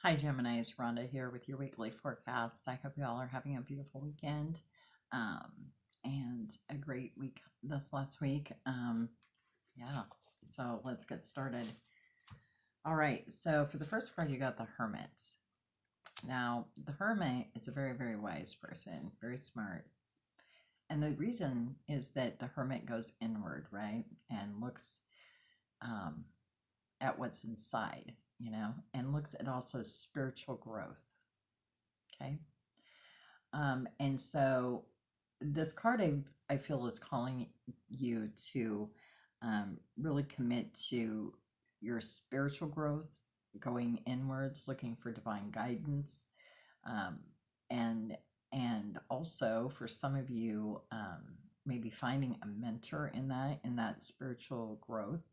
Hi, Gemini. It's Rhonda here with your weekly forecast. I hope you all are having a beautiful weekend and a great week this last week. Yeah, so let's get started. All right, so for the first card, you got the Hermit. Now, the Hermit is a very, very wise person, very smart. And the reason is that the Hermit goes inward, right? And looks at what's inside, and looks at also spiritual growth. Okay. And so this card I feel is calling you to really commit to your spiritual growth, going inwards, looking for divine guidance, um, and also for some of you, maybe finding a mentor in that spiritual growth.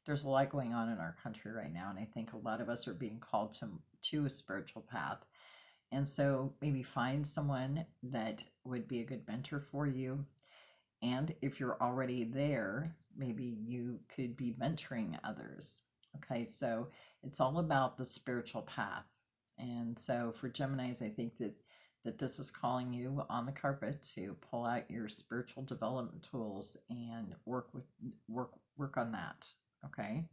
There's a lot going on in our country right now, and I think a lot of us are being called to a spiritual path. And so maybe find someone that would be a good mentor for you. And if you're already there, maybe you could be mentoring others. Okay, so it's all about the spiritual path. And so for Geminis, I think that this is calling you on the carpet to pull out your spiritual development tools and work on that. Okay.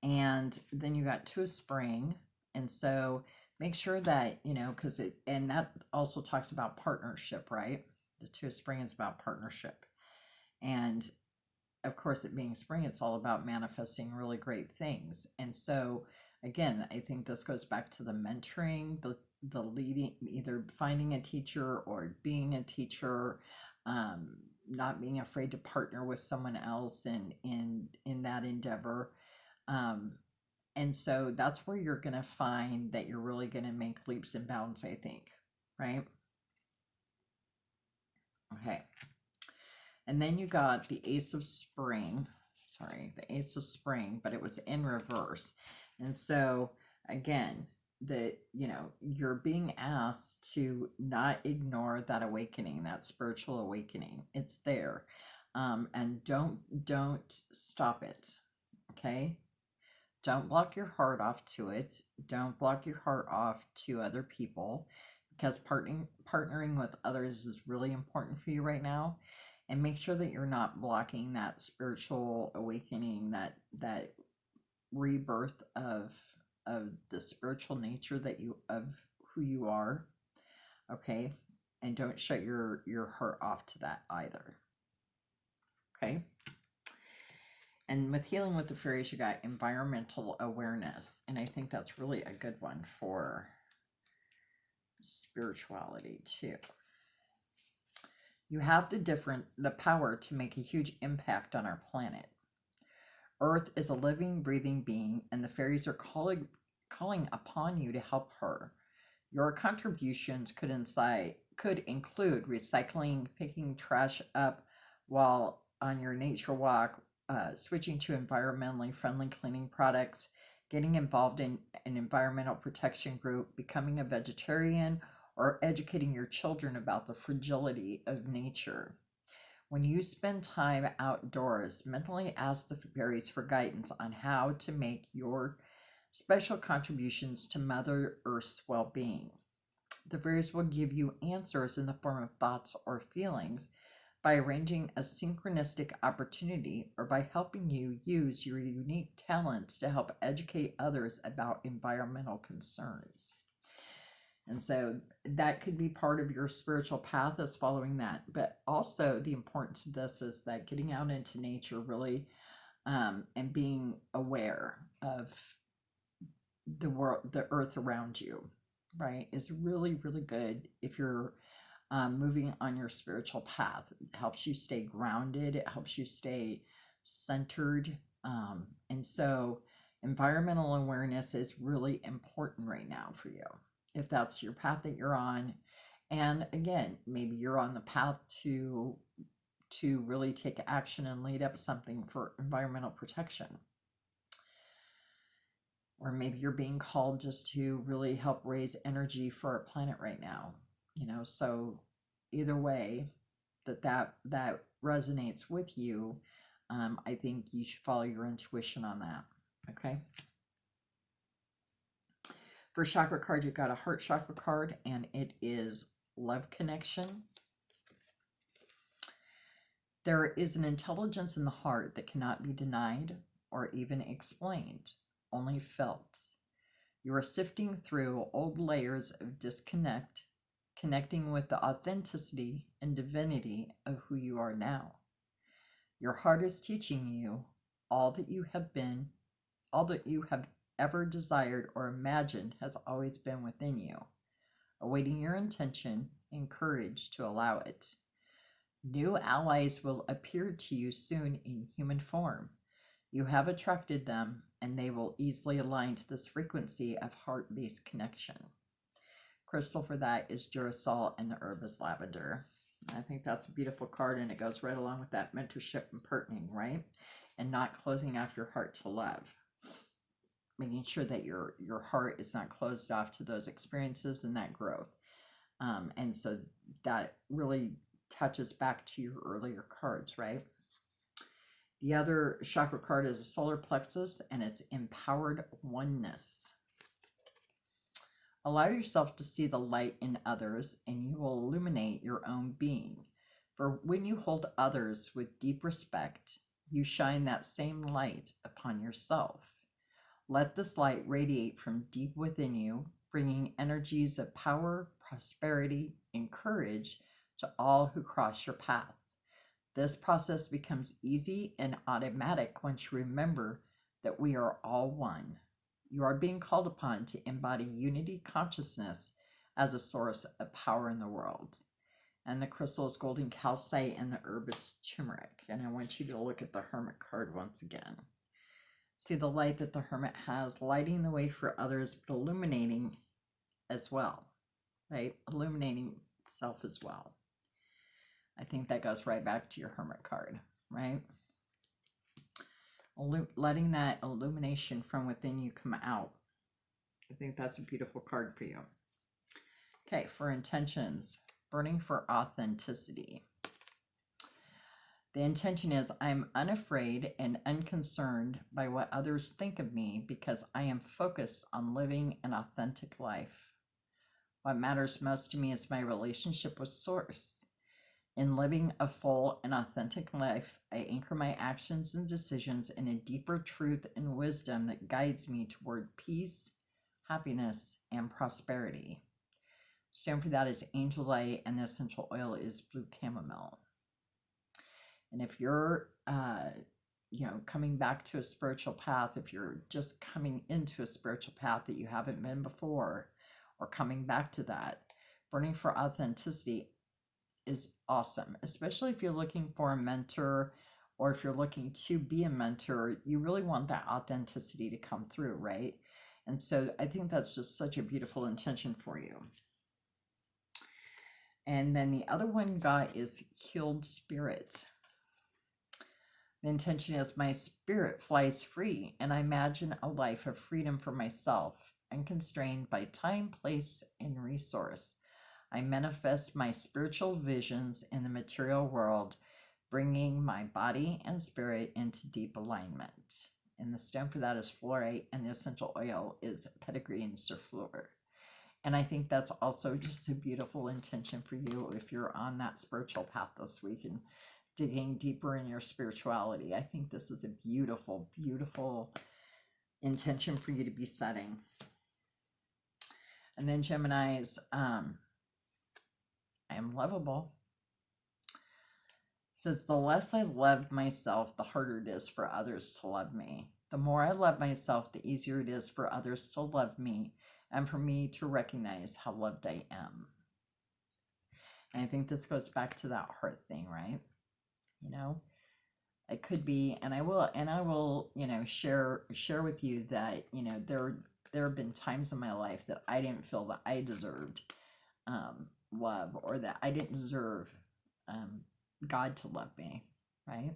And then you got Two of Spring. And so make sure that, because and that also talks about partnership, right? The Two of Spring is about partnership. And of course, it being spring, it's all about manifesting really great things. And so, again, I think this goes back to the mentoring, the leading, either finding a teacher or being a teacher, not being afraid to partner with someone else in that endeavor. Um, and so that's where you're going to find that you're really going to make leaps and bounds, I think, right? Okay. And then you got the Ace of Spring. Sorry, the Ace of Spring, but it was in reverse. And so, again, you're being asked to not ignore that awakening, that spiritual awakening. It's there. And don't stop it. Okay? Don't block your heart off to it. Don't block your heart off to other people, because partnering with others is really important for you right now. And make sure that you're not blocking that spiritual awakening, that rebirth of the spiritual nature of who you are. Okay? And don't shut your heart off to that either. Okay? And with Healing with the Fairies, you got environmental awareness. And I think that's really a good one for spirituality too. You have the power to make a huge impact on our planet. Earth is a living, breathing being, and the fairies are calling upon you to help her. Your contributions could include recycling, picking trash up while on your nature walk, switching to environmentally friendly cleaning products, getting involved in an environmental protection group, becoming a vegetarian, or educating your children about the fragility of nature. When you spend time outdoors, mentally ask the fairies for guidance on how to make your special contributions to Mother Earth's well being. The fairies will give you answers in the form of thoughts or feelings by arranging a synchronistic opportunity or by helping you use your unique talents to help educate others about environmental concerns. And so that could be part of your spiritual path, is following that. But also the importance of this is that getting out into nature really, and being aware of the world, the earth around you, right, is really, really good if you're moving on your spiritual path. It helps you stay grounded, it helps you stay centered. And so environmental awareness is really important right now for you, if that's your path that you're on. And again, maybe you're on the path to really take action and lead up something for environmental protection. Or maybe you're being called just to really help raise energy for our planet right now. So either way that resonates with you, I think you should follow your intuition on that. Okay. For chakra card, you got a heart chakra card, and it is love connection. There is an intelligence in the heart that cannot be denied or even explained, only felt. You are sifting through old layers of disconnect, connecting with the authenticity and divinity of who you are now. Your heart is teaching you all that you have been, all that you have ever desired or imagined has always been within you, awaiting your intention and courage to allow it. New allies will appear to you soon in human form. You have attracted them, and they will easily align to this frequency of heart-based connection. Crystal for that is Duracell, and the herb is lavender. I think that's a beautiful card, and it goes right along with that mentorship and partnering, right? And not closing off your heart to love. Making sure that your heart is not closed off to those experiences and that growth. And so that really touches back to your earlier cards, right? The other chakra card is a solar plexus, and it's empowered oneness. Allow yourself to see the light in others, and you will illuminate your own being. For when you hold others with deep respect, you shine that same light upon yourself. Let this light radiate from deep within you, bringing energies of power, prosperity, and courage to all who cross your path. This process becomes easy and automatic once you remember that we are all one. You are being called upon to embody unity consciousness as a source of power in the world. And the crystal is golden calcite, and the herb is turmeric. And I want you to look at the hermit card once again. See the light that the hermit has, lighting the way for others, but illuminating as well, right? Illuminating self as well. I think that goes right back to your hermit card, right? Letting that illumination from within you come out. I think that's a beautiful card for you. Okay, for intentions, burning for authenticity. The intention is, I'm unafraid and unconcerned by what others think of me because I am focused on living an authentic life. What matters most to me is my relationship with Source. In living a full and authentic life, I anchor my actions and decisions in a deeper truth and wisdom that guides me toward peace, happiness, and prosperity. Stone for that is angel light, and the essential oil is blue chamomile. And if you're, coming back to a spiritual path, if you're just coming into a spiritual path that you haven't been before, or coming back to that, burning for authenticity is awesome, especially if you're looking for a mentor, or if you're looking to be a mentor. You really want that authenticity to come through, right? And so I think that's just such a beautiful intention for you. And then the other one got is healed spirit. The intention is, my spirit flies free, and I imagine a life of freedom for myself, unconstrained by time, place, and resource. I manifest my spiritual visions in the material world, bringing my body and spirit into deep alignment. And the stone for that is fluorite, and the essential oil is pedigree and surfleur. And I think that's also just a beautiful intention for you if you're on that spiritual path this week and digging deeper in your spirituality. I think this is a beautiful, beautiful intention for you to be setting. And then Gemini's, I am lovable. It says, the less I love myself, the harder it is for others to love me. The more I love myself, the easier it is for others to love me, and for me to recognize how loved I am. And I think this goes back to that heart thing, right? It could be, and I will, share with you that, there have been times in my life that I didn't feel that I deserved love, or that I didn't deserve God to love me, right?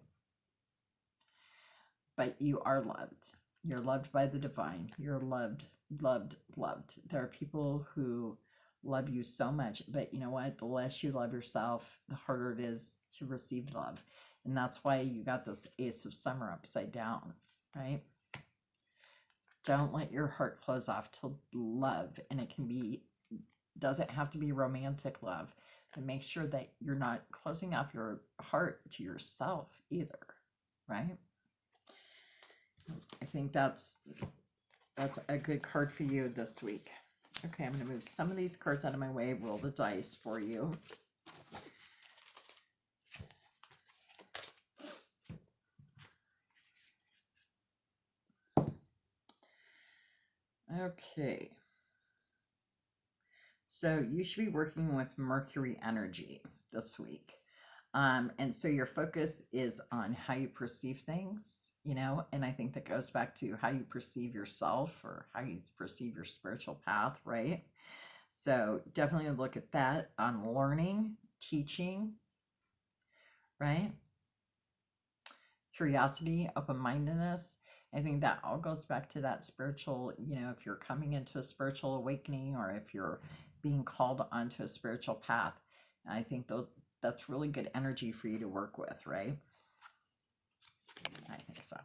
But you are loved. You're loved by the divine. You're loved. There are people who love you so much, but you know what? The less you love yourself, the harder it is to receive love. And that's why you got this Ace of Summer upside down, right? Don't let your heart close off to love, and it can be, doesn't have to be romantic love, but make sure that you're not closing off your heart to yourself either, right? I think that's a good card for you this week. Okay, I'm going to move some of these cards out of my way, roll the dice for you. Okay. So you should be working with Mercury energy this week. And so your focus is on how you perceive things, you know, and I think that goes back to how you perceive yourself or how you perceive your spiritual path, right? So definitely look at that on learning, teaching, right? Curiosity, open-mindedness. I think that all goes back to that spiritual, you know, if you're coming into a spiritual awakening or if you're being called onto a spiritual path, I think that's really good energy for you to work with, right? I think so.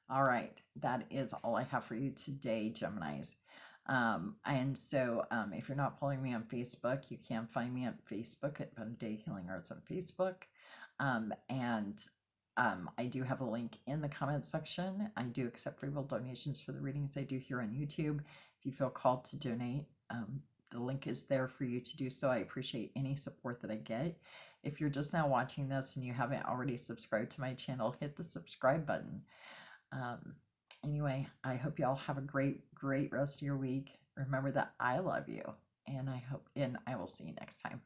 All right, that is all I have for you today, Geminis. And so if you're not following me on Facebook, you can find me on Facebook at Day Healing Arts on Facebook. I do have a link in the comment section. I do accept free will donations for the readings I do here on YouTube. If you feel called to donate, the link is there for you to do so. I appreciate any support that I get. If you're just now watching this and you haven't already subscribed to my channel, hit the subscribe button. Anyway, I hope you all have a great rest of your week. Remember that I love you, and I will see you next time.